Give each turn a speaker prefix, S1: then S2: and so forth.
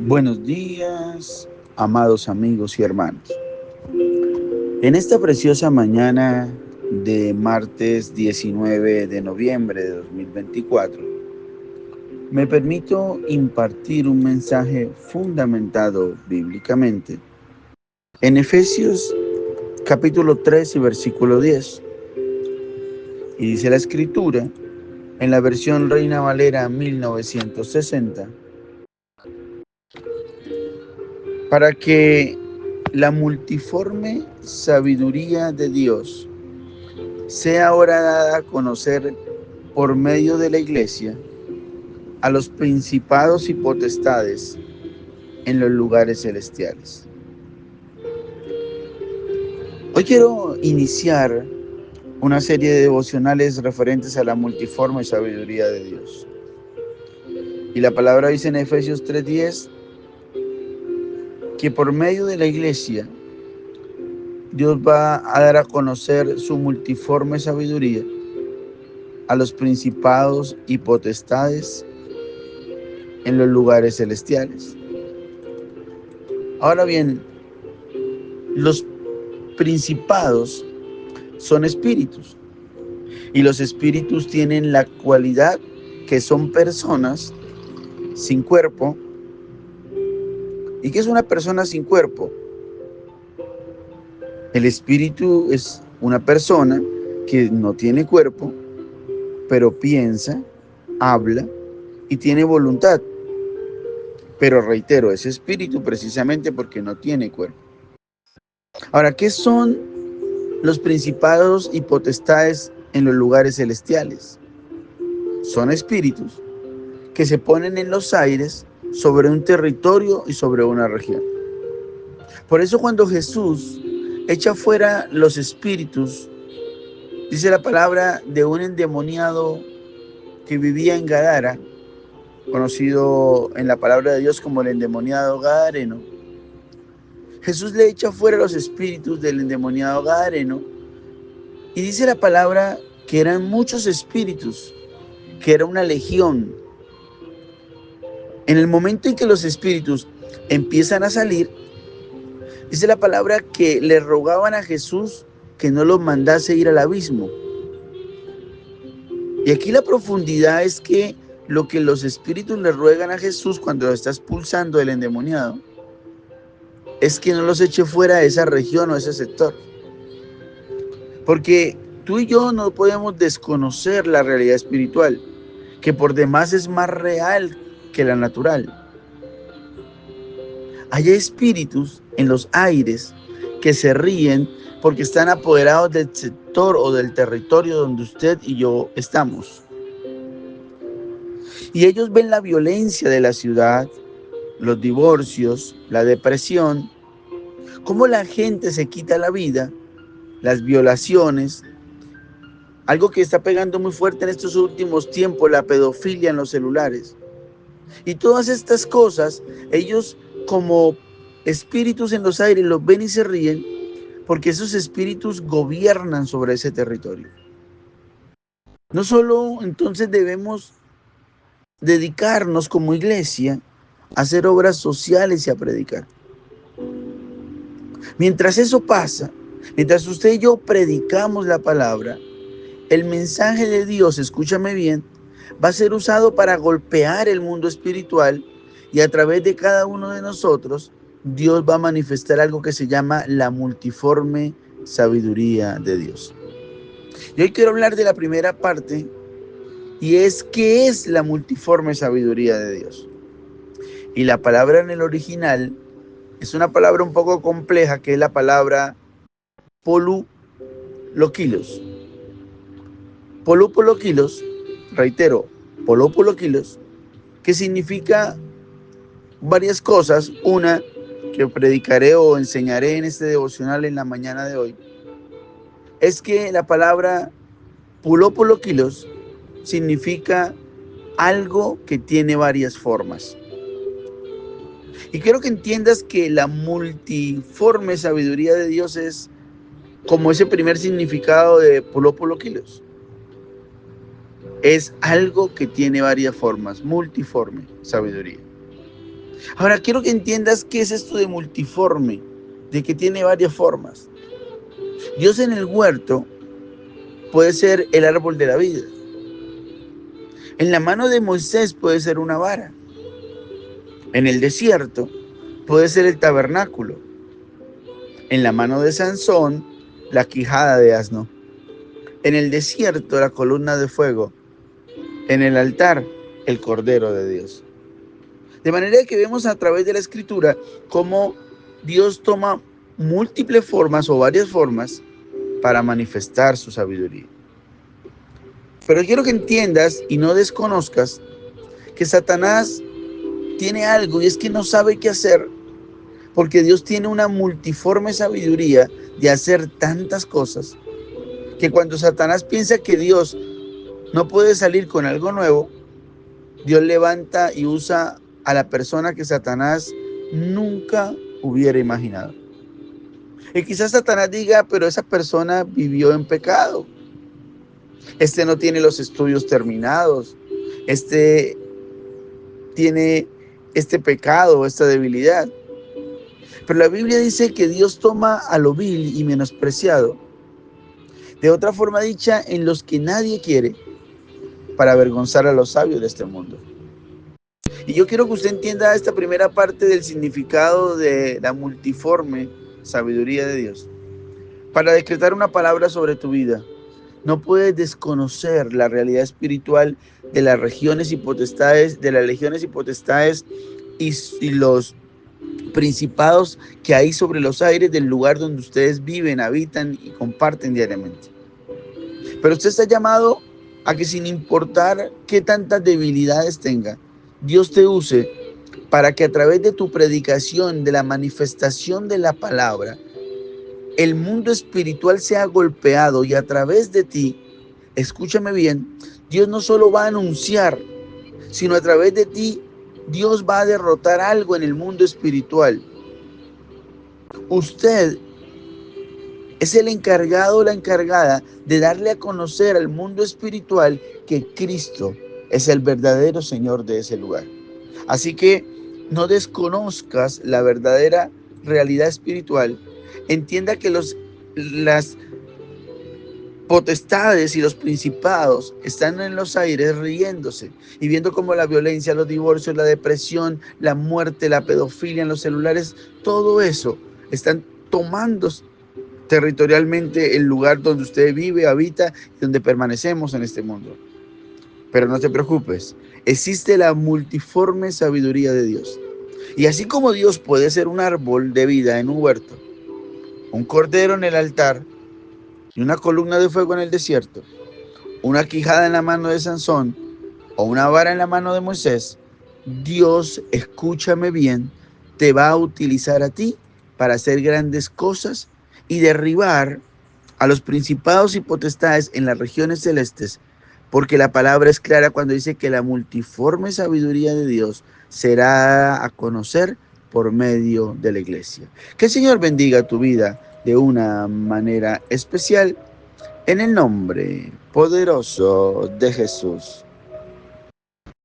S1: Buenos días, amados amigos y hermanos. En esta preciosa mañana de martes 19 de noviembre de 2024, me permito impartir un mensaje fundamentado bíblicamente en Efesios capítulo 3 y versículo 10. Y dice la escritura, en la versión Reina Valera 1960, para que la multiforme sabiduría de Dios sea ahora dada a conocer por medio de la Iglesia a los principados y potestades en los lugares celestiales. Hoy quiero iniciar una serie de devocionales referentes a la multiforme sabiduría de Dios. Y la palabra dice en Efesios 3:10 que por medio de la Iglesia Dios va a dar a conocer su multiforme sabiduría a los principados y potestades en los lugares celestiales. Ahora bien, los principados son espíritus y los espíritus tienen la cualidad que son personas sin cuerpo. ¿Y qué es una persona sin cuerpo? El espíritu es una persona que no tiene cuerpo, pero piensa, habla y tiene voluntad. Pero reitero, es espíritu precisamente porque no tiene cuerpo. Ahora, ¿qué son los principados y potestades en los lugares celestiales? Son espíritus que se ponen en los aires sobre un territorio y sobre una región. Por eso cuando Jesús echa fuera los espíritus, dice la palabra de un endemoniado que vivía en Gadara, conocido en la palabra de Dios como el endemoniado gadareno. Jesús le echa fuera los espíritus del endemoniado gadareno y dice la palabra que eran muchos espíritus, que era una legión. En el momento en que los espíritus empiezan a salir, dice la palabra que le rogaban a Jesús que no los mandase ir al abismo. Y aquí la profundidad es que lo que los espíritus le ruegan a Jesús cuando lo está expulsando del endemoniado es que no los eche fuera de esa región o ese sector. Porque tú y yo no podemos desconocer la realidad espiritual, que por demás es más real que la natural. Hay espíritus en los aires que se ríen porque están apoderados del sector o del territorio donde usted y yo estamos. Y ellos ven la violencia de la ciudad, los divorcios, la depresión, cómo la gente se quita la vida, las violaciones, algo que está pegando muy fuerte en estos últimos tiempos, la pedofilia en los celulares. Y todas estas cosas, ellos como espíritus en los aires los ven y se ríen porque esos espíritus gobiernan sobre ese territorio. No solo entonces debemos dedicarnos como iglesia a hacer obras sociales y a predicar. Mientras eso pasa, mientras usted y yo predicamos la palabra, el mensaje de Dios, escúchame bien, va a ser usado para golpear el mundo espiritual y a través de cada uno de nosotros, Dios va a manifestar algo que se llama la multiforme sabiduría de Dios. Y hoy quiero hablar de la primera parte y es ¿qué es la multiforme sabiduría de Dios? Y la palabra en el original es una palabra un poco compleja que es la palabra polúloquilos. Polúloquilos, reitero, polúloquilos, que significa varias cosas. Una que predicaré o enseñaré en este devocional en la mañana de hoy es que la palabra polúloquilos significa algo que tiene varias formas. Y quiero que entiendas que la multiforme sabiduría de Dios es como ese primer significado de polúloquilos. Es algo que tiene varias formas, multiforme sabiduría. Ahora quiero que entiendas qué es esto de multiforme, de que tiene varias formas. Dios en el huerto puede ser el árbol de la vida. En la mano de Moisés puede ser una vara. En el desierto puede ser el tabernáculo. En la mano de Sansón, la quijada de asno. En el desierto, la columna de fuego. En el altar, el Cordero de Dios. De manera que vemos a través de la Escritura cómo Dios toma múltiples formas o varias formas para manifestar su sabiduría. Pero quiero que entiendas y no desconozcas que Satanás tiene algo, y es que no sabe qué hacer, porque Dios tiene una multiforme sabiduría de hacer tantas cosas, que cuando Satanás piensa que Dios no puede salir con algo nuevo, Dios levanta y usa a la persona que Satanás nunca hubiera imaginado. Y quizás Satanás diga, pero esa persona vivió en pecado. Este no tiene los estudios terminados. Este tiene este pecado, esta debilidad. Pero la Biblia dice que Dios toma a lo vil y menospreciado, de otra forma dicha, en los que nadie quiere, para avergonzar a los sabios de este mundo. Y yo quiero que usted entienda esta primera parte del significado de la multiforme sabiduría de Dios. Para decretar una palabra sobre tu vida, no puedes desconocer la realidad espiritual de las regiones y potestades, y los principados que hay sobre los aires del lugar donde ustedes viven, habitan y comparten diariamente. Pero usted está llamado a que, sin importar qué tantas debilidades tenga, Dios te use para que a través de tu predicación, de la manifestación de la palabra, el mundo espiritual sea golpeado, y a través de ti, escúchame bien, Dios no solo va a anunciar, sino a través de ti, Dios va a derrotar algo en el mundo espiritual. Usted es el encargado o la encargada de darle a conocer al mundo espiritual que Cristo es el verdadero Señor de ese lugar. Así que no desconozcas la verdadera realidad espiritual. Entienda que las potestades y los principados están en los aires riéndose y viendo cómo la violencia, los divorcios, la depresión, la muerte, la pedofilia en los celulares, todo eso están tomando territorialmente el lugar donde usted vive, habita y donde permanecemos en este mundo. Pero no te preocupes, existe la multiforme sabiduría de Dios. Y así como Dios puede ser un árbol de vida en un huerto, un cordero en el altar y una columna de fuego en el desierto, una quijada en la mano de Sansón o una vara en la mano de Moisés, Dios, escúchame bien, te va a utilizar a ti para hacer grandes cosas y derribar a los principados y potestades en las regiones celestes, porque la palabra es clara cuando dice que la multiforme sabiduría de Dios será a conocer por medio de la iglesia. Que el Señor bendiga tu vida de una manera especial, en el nombre poderoso de Jesús.